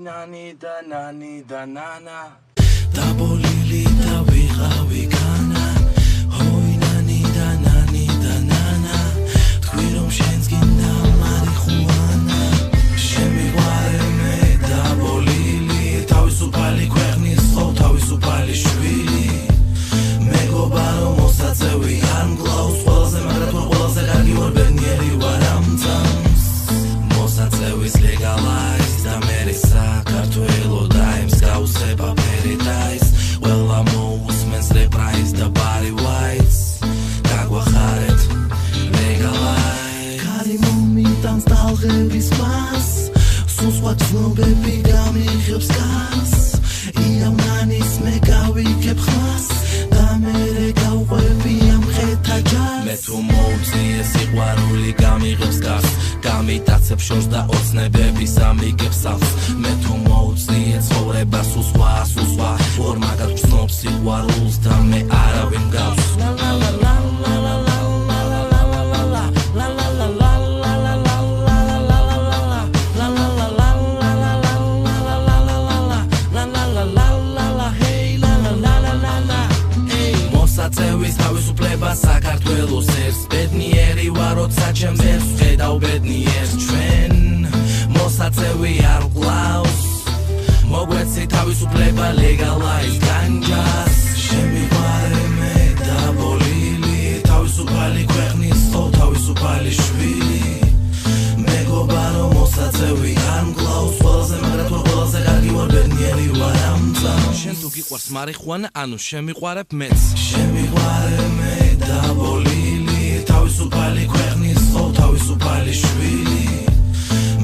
nani da nana Dabolili da wიყავი განა Hoi nani da nana Თქვი რომ შენს გინდა მარიხუანა შემიყვარე მე dabolili თავისუფალი ქვეყნის ხო თავისუფალი შვილი მეგობა რომ მოსაწევი არ მგლავს ყველაზე მაგრად ვარ ყველაზე კარგი ვარ ბედნიერი ვარ ამ წამს მოსაწევის legalize და მე საქართველო დაიმს გავსება paradise well I'm always the price the body whites გაგვახარეთ legalize კარი მომიტანს დალღების მას სულ სხვა ცნობები გამიღებს გას იავნანის მე გავიგებ ხმას და მერე გავყვები ამ ხეთა ჯარს მე თუ მოვწიე სიყვარული გამიღებს გას გამიტაცებ შორს და ოცნებების ამიგებს ახს მე თუ მოვწიე ცხოვრება სულ სხვა ორ მაგარ ვცნობ სიყვარულს და მე არავინ გავს მოსაწევის თავისუფლება საქართველოს ერს ბედნიერი ვარ როცა ჩემს ერს ვხედავ ბედნიერს ჩვენ მოსაწევი არ გლავს მოგვეცი თავისუფლება legalize განჯას შემიყვარე მე dabolili თავისუფალი ქვეყნის ხო თავისუფალი შვილი მეგობა რომ მოსაწევი არ მგლავს ყველაზე მაგრად ვარ ყველაზე კარგი ვარ ბედნიერი ვარ ამ წამს შენ თუ გიყვარს მარიხუანა ანუ შემიყვარებ მეც შემიყვარე მე dabolili თავისუფალი ქვეყნის ხო თავისუფალი შვილი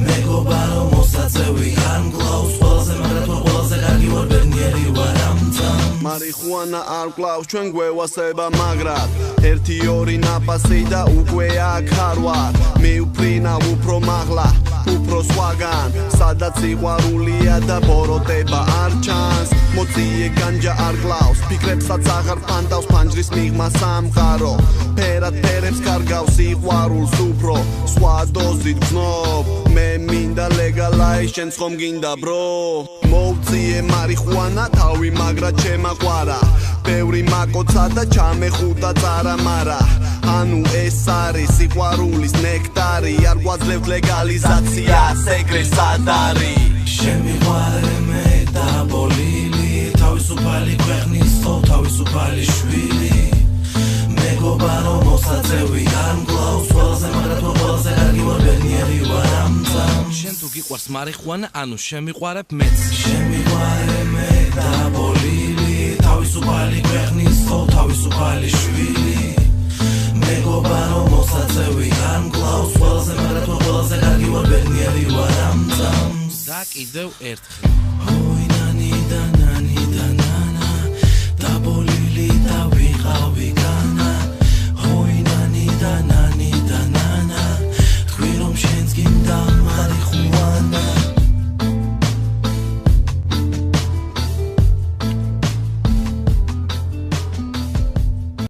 მეგობა რომ მოსაწევი არ მგლავს ყველაზე მაგრად ვარ ყველაზე კარგი ვარ ბედნიერი ვარ ამ წამს მარიხუანა არ გლავს ჩვენ გვევასება მაგრად ერთი ორი ნაფასი და უკვე აქ არ ვარ მივფრინა უფრო მაღლა უფრო სხვაგან სადაც სიყვარულია და ბოროტება არ ჩანს მოწიე განჯა არ გლავს ფიქრებსაც აღარ ფანდავს ფანჯრის მიღმა სამყარო ფერად ფერებს კარგავს სიყვარულს უფრო სხვა დოზით გზნობ მე მინდა legalize შენც ხომ გინდა bro მოვწიე მარიხუანა თავი მაგრად შემაყვარა ბევრი მაკოცა და ჩამეხუტა წარამარა ანუ ეს არის სიყვარულის ნექტარი არ გვაძლევთ legalizatsiას ეგრეს სად არის შემიყვარე მე dabolili თავისუფალი ქვეყნის ხო თავისუფალი შვილი მეგობა რომ მოსაწევი არ მგლავს ყველაზე მაგრად ვარ ყველაზე კარგი ვარ ბედნიერი ვარ ამ წამს შენ თუ გიყვარს მარიხუანა ანუ შემიყვარებ მეც შემიყვარე მე dabolili თავისუფალი ქვეყნის ხო თავისუფალი შვილი მეგობა რომ მოსაწევი არ მგლავს ყველაზე მაგრად ვარ ყველაზე კარგი ვარ ბედნიერი ვარ ამ წამს და კიდევ ერთხელ